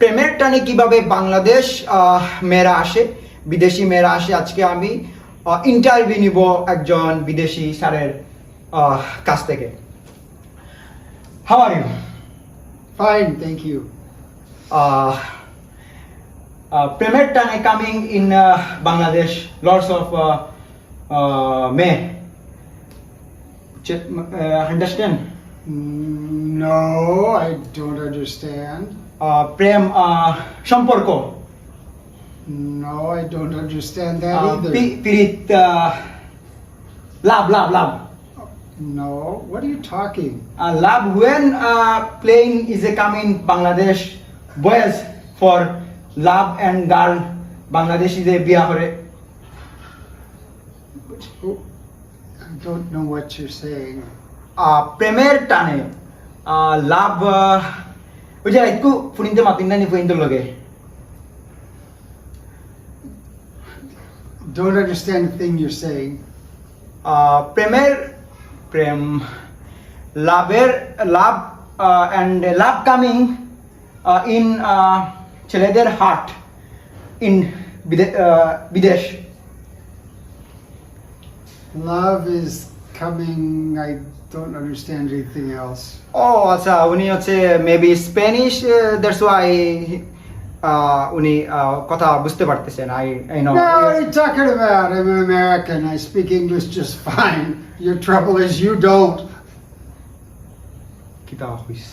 প্রেমের টানে কিভাবে বাংলাদেশ মেয়েরা আসে, বিদেশি মেয়েরা আসে, আজকে আমি ইন্টারভিউ নিব একজন বিদেশি স্যারের কাছ থেকে। How are you? Fine, thank you. প্রেমের টানে coming in Bangladesh, lots of may, understand? No, I don't understand. প্রেম সম্পর্ক, No, I don't understand that either. পিরিত, লাভ লাভ লাভ No, what are you talking? love when playing is a come in Bangladesh boys for love and girl Bangladesh is a biya hore Oh, I don't know what you're saying. প্রেমের টানে লাভ ওই যে একটু ফুনিতে মাতিন না ফুনিতে লগে Don't understand the thing you're saying. প্রেমের প্রেম লাভের লাভ and love coming in ছেলেদের হার্ট in বিদেশ। Love is coming. I don't understand anything else. ও আচ্ছা, উনি হচ্ছে মেবি স্প্যানিশ, দ্যাটস ওয়াই উনি কথা বুঝতে পারতেছেন। I know. No, what are you talking about? I'm an American. I speak English just fine. Your trouble is you don't. Kita his.